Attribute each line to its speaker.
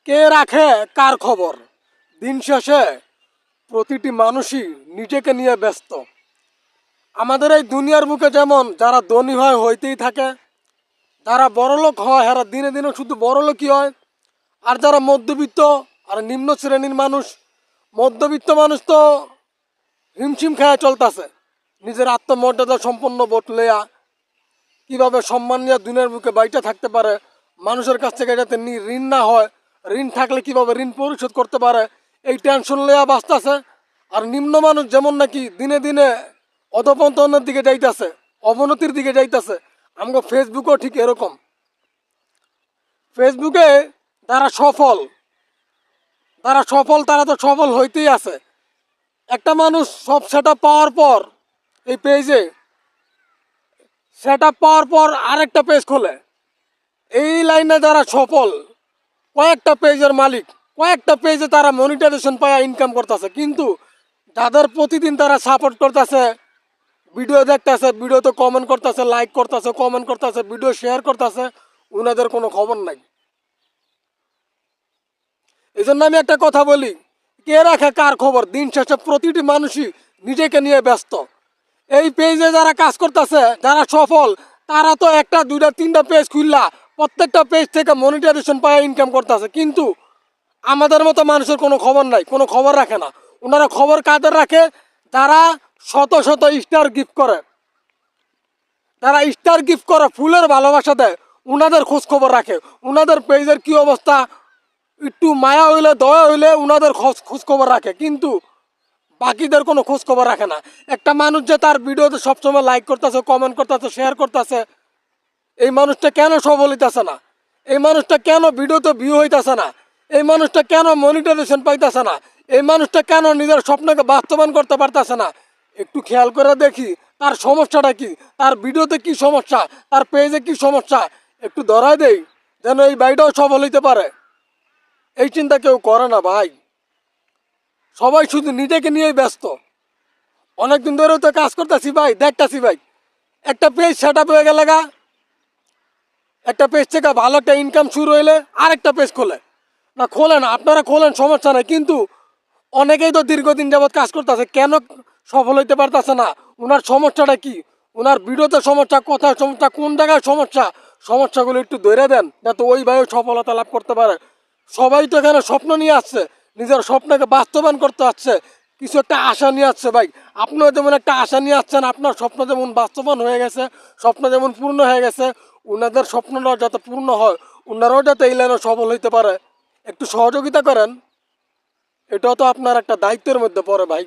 Speaker 1: কে রাখে কার খবর? দিন শেষে প্রতিটি মানুষই নিজেকে নিয়ে ব্যস্ত। আমাদের এই দুনিয়ার বুকে যেমন যারা ধনী হয় হইতেই থাকে, যারা বড়লোক হয় এরা দিনে দিনে শুধু বড়লোকই হয়, আর যারা মধ্যবিত্ত আর নিম্ন শ্রেণীর মানুষ, মধ্যবিত্ত মানুষ তো হিমশিম খেয়ে চলতেছে নিজের আত্মমর্যাদা সম্পন্ন বোধ লেয়া, কীভাবে সম্মান নিয়ে দুনিয়ার বুকে বাইটা থাকতে পারে, মানুষের কাছ থেকে যাতে ঋণ না হয়, ঋণ থাকলে কীভাবে ঋণ পরিশোধ করতে পারে, এই টেনশন লেয়া বাঁচতেছে। আর নিম্ন মানুষ যেমন নাকি দিনে দিনে অধপতনের দিকে যাইতেছে, অবনতির দিকে যাইতেছে, আমাকে ফেসবুকও ঠিক এরকম। ফেসবুকে যারা সফল তারা তো সফল হইতেই আছে। একটা মানুষ সব সেট পাওয়ার পর এই পেজে সেট পাওয়ার পর আরেকটা পেজ খোলে। এই লাইনে যারা সফল, কয়েকটা পেজের মালিক, কয়েকটা পেজে তারা মনিটাইজেশন পায় ইনকাম করতেছে, কিন্তু যাদের প্রতিদিন তারা সাপোর্ট করতেছে, ভিডিও দেখতেছে, ভিডিওতে কমেন্ট করতেছে, লাইক করতেছে, কমেন্ট করতেছে, ভিডিও শেয়ার করতেছে, ওনাদের কোনো খবর নাই। এই জন্য আমি একটা কথা বলি, কে রাখে কার খবর? দিন শেষে প্রতিটি মানুষই নিজেকে নিয়ে ব্যস্ত। এই পেজে যারা কাজ করতেছে, যারা সফল, তারা তো একটা দুইটা তিনটা পেজ খুললা প্রত্যেকটা পেজ থেকে মনিটাইজেশন পায় ইনকাম করতেছে, কিন্তু আমাদের মতো মানুষের কোনো খবর নাই, কোনো খবর রাখে না। ওনারা খবর কাদের রাখে? যারা শত শত স্টার গিফট করে, যারা স্টার গিফট করে, ফুলের ভালোবাসা দেয়, ওনাদের খোঁজ খবর রাখে। ওনাদের পেজের কি অবস্থা, একটু মায়া হইলে, দয়া হইলে ওনাদের খোঁজ খবর রাখে, কিন্তু বাকিদের কোনো খোঁজ খবর রাখে না। একটা মানুষ যে তার ভিডিওতে সবসময় লাইক করতেছে, কমেন্ট করতেছে, শেয়ার করতেছে, এই মানুষটা কেন সফল হইতেছে না? এই মানুষটা কেন ভিডিওতে ভিউ হইতেছে না? এই মানুষটা কেন মনিটাইজেশন পাইতেছে না? এই মানুষটা কেন নিজের স্বপ্নকে বাস্তবায়ন করতে পারতেছে না? একটু খেয়াল করে দেখি তার সমস্যাটা কি, তার ভিডিওতে কি সমস্যা, তার পেজে কি সমস্যা, একটু ধরাই দেই যেন এই ভাইটাও সফল হইতে পারে। এই চিন্তা কেউ করে না ভাই। সবাই শুধু নিজেকে নিয়েই ব্যস্ত। অনেকদিন ধরেও তো কাজ করতেছি ভাই, দেখতেছি ভাই, একটা পেজ সেট আপ হয়ে গেলে গা, একটা পেজ থেকে ভালো একটা ইনকাম শুরু হইলে আরেকটা পেজ খোলে। না খোলেন, আপনারা খোলেন, সমস্যা নাই, কিন্তু অনেকেই তো দীর্ঘদিন যাবৎ কাজ করতেছে, কেন সফল হইতে পারতেছে না? ওনার সমস্যাটা কি? ওনার ভিডিওতে সমস্যা, কোথায় সমস্যা, কোন জায়গায় সমস্যা? সমস্যাগুলো একটু ধরে দেন, যাতে ওই ভাইও সফলতা লাভ করতে পারে। সবাই তো এখানে স্বপ্ন নিয়ে আসছে, নিজের স্বপ্নকে বাস্তবায়ন করতে আসছে, কিছু একটা আশা নিয়ে আসছে। ভাই, আপনিও যেমন একটা আশা নিয়ে আসছেন, আপনার স্বপ্ন যেমন বাস্তবায়ন হয়ে গেছে, স্বপ্ন যেমন পূর্ণ হয়ে গেছে, ওনাদের স্বপ্নটাও যাতে পূর্ণ হয়, ওনারাও যাতে এই লাইনে সফল হইতে পারে, একটু সহযোগিতা করেন। এটাও তো আপনার একটা দায়িত্বের মধ্যে পড়ে ভাই।